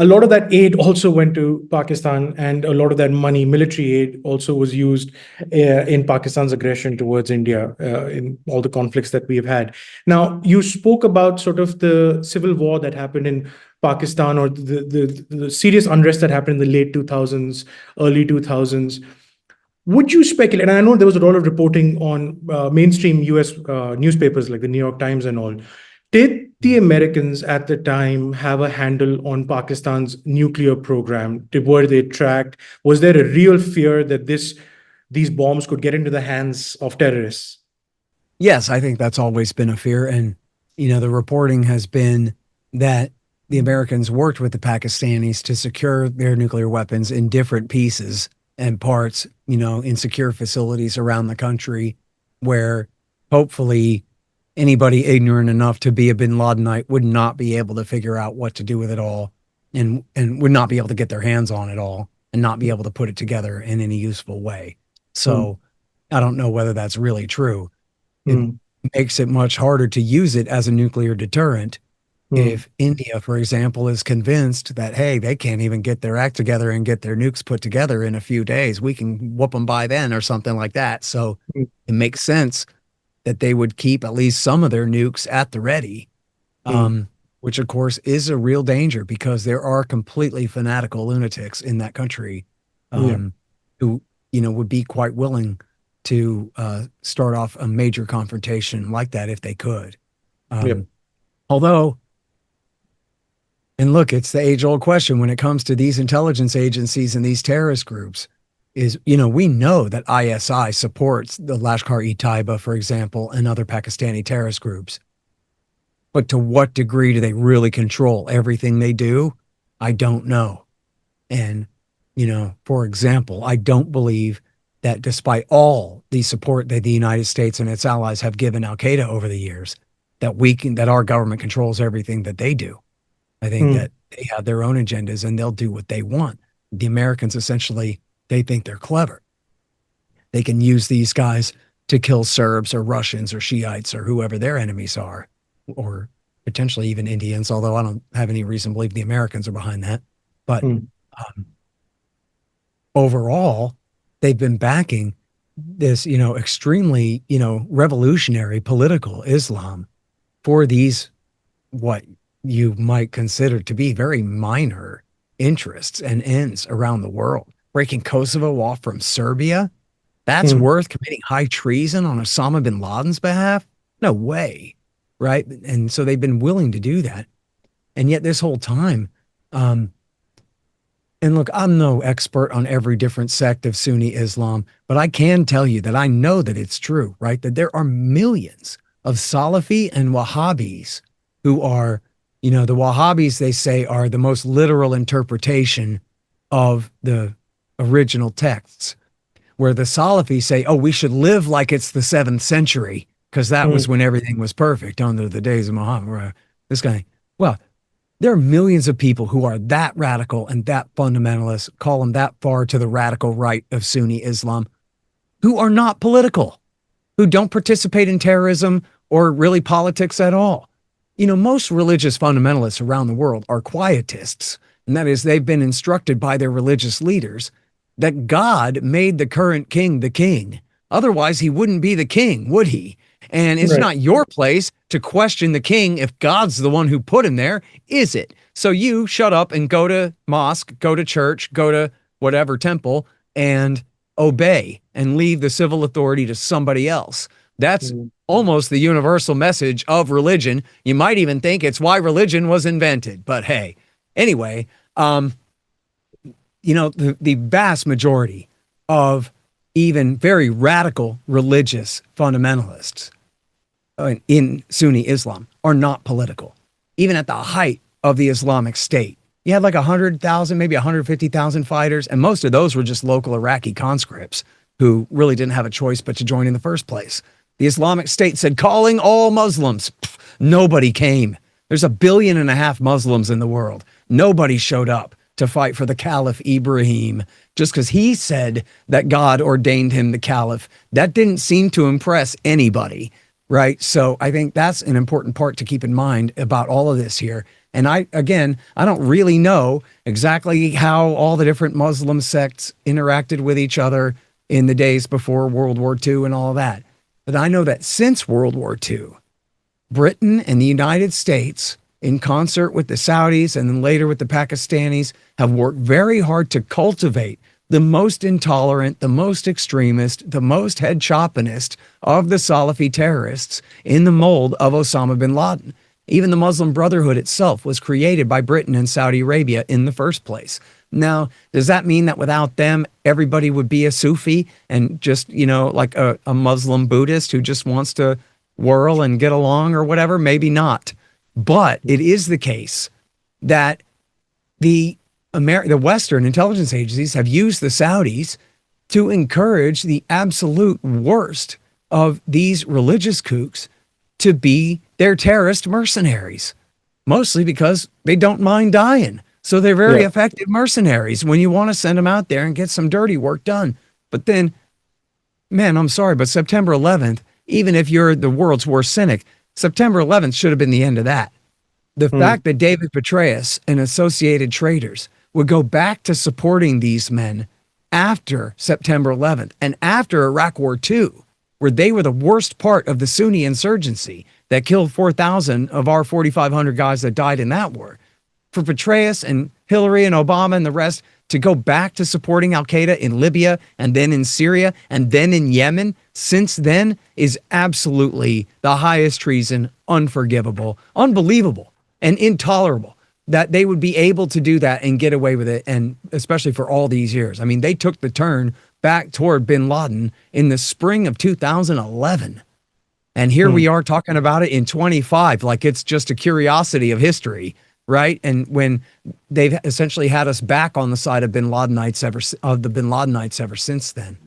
a lot of that aid also went to Pakistan, and a lot of that money, military aid, also was used in Pakistan's aggression towards India in all the conflicts that we have had. Now, you spoke about sort of the civil war that happened in Pakistan, or the serious unrest that happened in the late 2000s, early 2000s. Would you speculate? And I know there was a lot of reporting on mainstream US newspapers like the New York Times and all. Did the Americans at the time have a handle on Pakistan's nuclear program? Were they tracked? Was there a real fear that these bombs could get into the hands of terrorists? Yes, I think that's always been a fear. And, the reporting has been that the Americans worked with the Pakistanis to secure their nuclear weapons in different pieces and parts, in secure facilities around the country where hopefully anybody ignorant enough to be a bin Ladenite would not be able to figure out what to do with it all, and would not be able to get their hands on it all and not be able to put it together in any useful way. So I don't know whether that's really true. It makes it much harder to use it as a nuclear deterrent if India, for example, is convinced that, hey, they can't even get their act together and get their nukes put together in a few days. We can whoop them by then or something like that. So it makes sense that they would keep at least some of their nukes at the ready, which of course is a real danger because there are completely fanatical lunatics in that country who, would be quite willing to start off a major confrontation like that if they could. Although, and look, it's the age-old question when it comes to these intelligence agencies and these terrorist groups is, we know that ISI supports the Lashkar-e-Taiba, for example, and other Pakistani terrorist groups. But to what degree do they really control everything they do? I don't know. And, for example, I don't believe that despite all the support that the United States and its allies have given Al-Qaeda over the years, that our government controls everything that they do. I think that they have their own agendas and they'll do what they want. The Americans essentially, they think they're clever. They can use these guys to kill Serbs or Russians or Shiites or whoever their enemies are, or potentially even Indians, although I don't have any reason to believe the Americans are behind that. But overall, they've been backing this, extremely, revolutionary political Islam for these, what you might consider to be very minor interests and ends around the world. Breaking Kosovo off from Serbia, that's worth committing high treason on Osama bin Laden's behalf? No way, right? And so they've been willing to do that. And yet this whole time, and look, I'm no expert on every different sect of Sunni Islam, but I can tell you that I know that it's true, right? That there are millions of Salafi and Wahhabis who are, the Wahhabis, they say, are the most literal interpretation of the original texts, where the Salafis say, oh, we should live like it's the 7th century, because that was when everything was perfect under the days of Muhammad. This guy, well, there are millions of people who are that radical and that fundamentalist, call them that far to the radical right of Sunni Islam, who are not political, who don't participate in terrorism or really politics at all. Most religious fundamentalists around the world are quietists, and that is they've been instructed by their religious leaders that God made the current king the king. Otherwise, he wouldn't be the king, would he? And it's not your place to question the king if God's the one who put him there, is it? So you shut up and go to mosque, go to church, go to whatever temple, and obey and leave the civil authority to somebody else. That's almost the universal message of religion. You might even think it's why religion was invented. But hey, anyway, the vast majority of even very radical religious fundamentalists in Sunni Islam are not political. Even at the height of the Islamic State, you had like 100,000, maybe 150,000 fighters, and most of those were just local Iraqi conscripts who really didn't have a choice but to join in the first place. The Islamic State said, calling all Muslims. Pff, nobody came. There's 1.5 billion Muslims in the world. Nobody showed up to fight for the Caliph Ibrahim just because he said that God ordained him the Caliph. That didn't seem to impress anybody, right? So I think that's an important part to keep in mind about all of this here, And I don't really know exactly how all the different Muslim sects interacted with each other in the days before World War II and all that. But I know that since World War II, Britain and the United States, in concert with the Saudis and then later with the Pakistanis, have worked very hard to cultivate the most intolerant, the most extremist, the most head choppinist of the Salafi terrorists in the mold of Osama bin Laden. Even the Muslim Brotherhood itself was created by Britain and Saudi Arabia in the first place. Now, does that mean that without them, everybody would be a Sufi and just, like a Muslim Buddhist who just wants to whirl and get along or whatever? Maybe not. But it is the case that the Western intelligence agencies have used the Saudis to encourage the absolute worst of these religious kooks to be their terrorist mercenaries, mostly because they don't mind dying. So they're very effective mercenaries when you want to send them out there and get some dirty work done. But then, man, I'm sorry, but September 11th, even if you're the world's worst cynic, September 11th should have been the end of that. The fact that David Petraeus and associated traders would go back to supporting these men after September 11th and after Iraq War II, where they were the worst part of the Sunni insurgency that killed 4,000 of our 4,500 guys that died in that war. For Petraeus and Hillary and Obama and the rest to go back to supporting al-Qaeda in Libya and then in Syria and then in Yemen since then is absolutely the highest treason, unforgivable, unbelievable, and intolerable that they would be able to do that and get away with it, and especially for all these years. I mean, they took the turn back toward bin Laden in the spring of 2011. And here we are talking about it in 25, like it's just a curiosity of history. Right. And when they've essentially had us back on the side of the bin Ladenites ever since then.